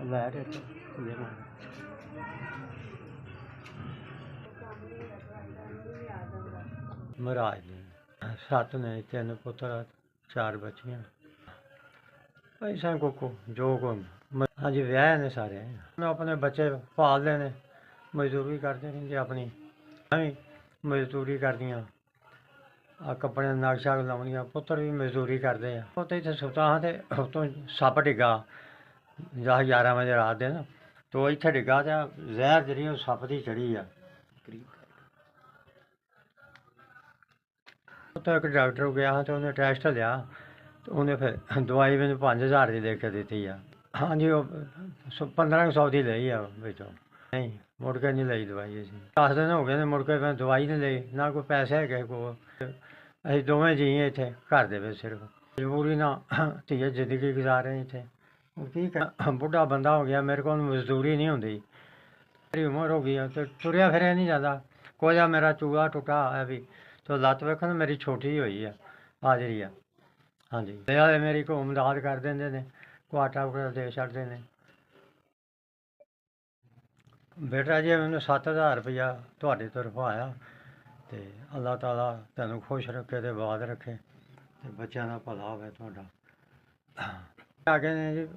ਲੈ ਕੇ ਲੈ ਮਹਾਰਾਜ ਜੀ 7 ਨੇ 3 ਪੁੱਤਰ 4 ਬੱਚੀਆਂ ਪੈਸਾ ਕੋਕੋ ਜੋ ਕੋ ਹਾਂਜੀ ਵਿਆਹ ਨੇ ਸਾਰੇ ਆਪਣੇ ਬੱਚੇ ਪਾਲਦੇ ਨੇ ਮਜ਼ਦੂਰੀ ਕਰਦੇ ਰਹਿੰਦੇ ਆਪਣੀ ਵੀ ਮਜ਼ਦੂਰੀ ਕਰਦੀਆਂ ਆ ਕੱਪੜੇ ਦਾ ਨਕਸ਼ਾ ਲਾਉਂਦੀਆਂ ਪੁੱਤਰ ਵੀ ਮਜ਼ਦੂਰੀ ਕਰਦੇ ਆ ਉੱਥੇ ਇੱਥੇ ਸੁੱਤਾ ਹਾਂ ਅਤੇ ਉੱਤੋਂ ਸੱਪ ਡਿੱਗਾ 10-11 ਵਜੇ ਰਾਤ ਦੇ ਨਾ ਤੋ ਇੱਥੇ ਡਿੱਗਾ ਅਤੇ ਜ਼ਹਿਰ ਜਿਹੜੀ ਉਹ ਸੱਪ ਦੀ ਚੜੀ ਆ ਉੱਥੇ ਇੱਕ ਡਾਕਟਰ ਗਿਆ ਹਾਂ ਅਤੇ ਉਹਨੇ ਟੈਸਟ ਲਿਆ ਅਤੇ ਉਹਨੇ ਫਿਰ ਦਵਾਈ ਮੈਨੂੰ 5000 ਦੀ ਦੇ ਕੇ ਦਿੱਤੀ ਆ ਹਾਂਜੀ ਉਹ 1500 ਦੀ ਲਈ ਆ ਵਿੱਚੋਂ ਨਹੀਂ ਮੁੜ ਕੇ ਨਹੀਂ ਲਈ ਦਵਾਈ ਅਸੀਂ 10 ਦਿਨ ਹੋ ਗਏ ਨੇ ਮੁੜ ਕੇ ਮੈਂ ਦਵਾਈ ਨਹੀਂ ਲਈ ਨਾ ਕੋਈ ਪੈਸੇ ਹੈਗੇ ਕੋਲ ਅਸੀਂ ਦੋਵੇਂ ਜੀਅ ਇੱਥੇ ਘਰ ਦੇ ਵਿੱਚ ਸਿਰਫ ਮਜਬੂਰੀ ਨਾਲ ਧੀਏ ਜ਼ਿੰਦਗੀ ਗੁਜ਼ਾਰ ਰਹੇ ਇੱਥੇ ਕੀ ਕਰ ਬੁੱਢਾ ਬੰਦਾ ਹੋ ਗਿਆ ਮੇਰੇ ਕੋਲ ਮਜ਼ਦੂਰੀ ਨਹੀਂ ਹੁੰਦੀ ਮੇਰੀ ਉਮਰ ਹੋ ਗਈ ਆ ਅਤੇ ਤੁਰਿਆ ਫਿਰਿਆ ਨਹੀਂ ਜਾਂਦਾ ਕੋਈ ਆ ਮੇਰਾ ਚੂਹਾ ਟੁੱਟਾ ਹੈ ਵੀ ਤੋ ਲੱਤ ਵੇਖਣ ਮੇਰੀ ਛੋਟੀ ਹੋਈ ਆ ਹਾਜ਼ਰੀ ਆ ਹਾਂਜੀ ਵਾਲੇ ਮੇਰੀ ਕੋ ਮਦਦ ਕਰ ਦਿੰਦੇ ਨੇ ਕੋ ਆਟਾ ਉਟਾ ਦੇ ਛੱਡਦੇ ਨੇ ਬੇਟਾ ਜੀ ਮੈਨੂੰ 7000 ਰੁਪਇਆ ਤੁਹਾਡੀ ਤਰਫੋਂ ਆਇਆ ਅਤੇ ਅੱਲਾਹ ਤਾਲਾ ਤੁਹਾਨੂੰ ਖੁਸ਼ ਰੱਖੇ ਅਤੇ ਆਬਾਦ ਰੱਖੇ ਅਤੇ ਬੱਚਿਆਂ ਦਾ ਭਲਾ ਹੋਵੇ ਤੁਹਾਡਾ ਆ ਗਏ ਨੇ ਜੀ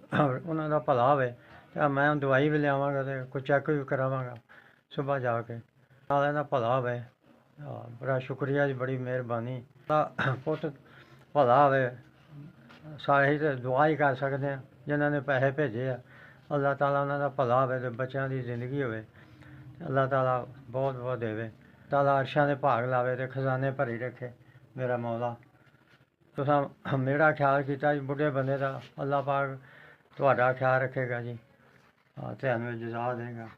ਉਹਨਾਂ ਦਾ ਭਲਾ ਹੋਵੇ ਅਤੇ ਮੈਂ ਦਵਾਈ ਵੀ ਲਿਆਵਾਂਗਾ ਅਤੇ ਕੋਈ ਚੈੱਕ ਵੀ ਕਰਾਵਾਂਗਾ ਸੁਬਾਹ ਜਾ ਕੇ ਸਾਰਿਆਂ ਦਾ ਭਲਾ ਹੋਵੇ ਬੜਾ ਸ਼ੁਕਰੀਆ ਜੀ ਬੜੀ ਮਿਹਰਬਾਨੀ ਪੁੱਤ ਭਲਾ ਹੋਵੇ ਸਾਰੇ ਤਾਂ ਦੁਆ ਹੀ ਕਰ ਸਕਦੇ ਹਾਂ ਜਿਨ੍ਹਾਂ ਨੇ ਪੈਸੇ ਭੇਜੇ ਆ ਅੱਲਾਹ ਤਾਲਾ ਉਹਨਾਂ ਦਾ ਭਲਾ ਹੋਵੇ ਅਤੇ ਬੱਚਿਆਂ ਦੀ ਜ਼ਿੰਦਗੀ ਹੋਵੇ ਅੱਲਾਹ ਤਾਲਾ ਬਹੁਤ ਬਹੁਤ ਦੇਵੇ ਤਾਲਾ ਅਰਸ਼ਾਂ ਦੇ ਭਾਗ ਲਾਵੇ ਅਤੇ ਖਜ਼ਾਨੇ ਭਰੀ ਰੱਖੇ ਮੇਰਾ ਮੌਲਾ ਤੁਸੀਂ ਮੇਰਾ ਖਿਆਲ ਕੀਤਾ ਜੀ ਬੁੱਢੇ ਬੰਦੇ ਦਾ ਅੱਲਾਹ ਪਾਕ ਤੁਹਾਡਾ ਖਿਆਲ ਰੱਖੇਗਾ ਜੀ ਤੁਹਾਨੂੰ ਜਜ਼ਾ ਦੇਗਾ